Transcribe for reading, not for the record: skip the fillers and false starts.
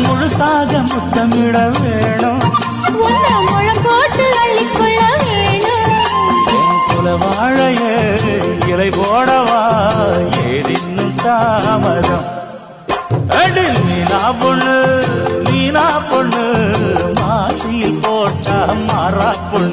முழுசாக முத்தமிட வேணும், முழம் போட்டு அள்ளிக்கொள்ள வேணும். என் குல வாழைய இலை போடவா ஏதின்னும் தாமதம். அடி மீனா பொண்ணு மாசியில் போட்டா மாறா பொண்ணு.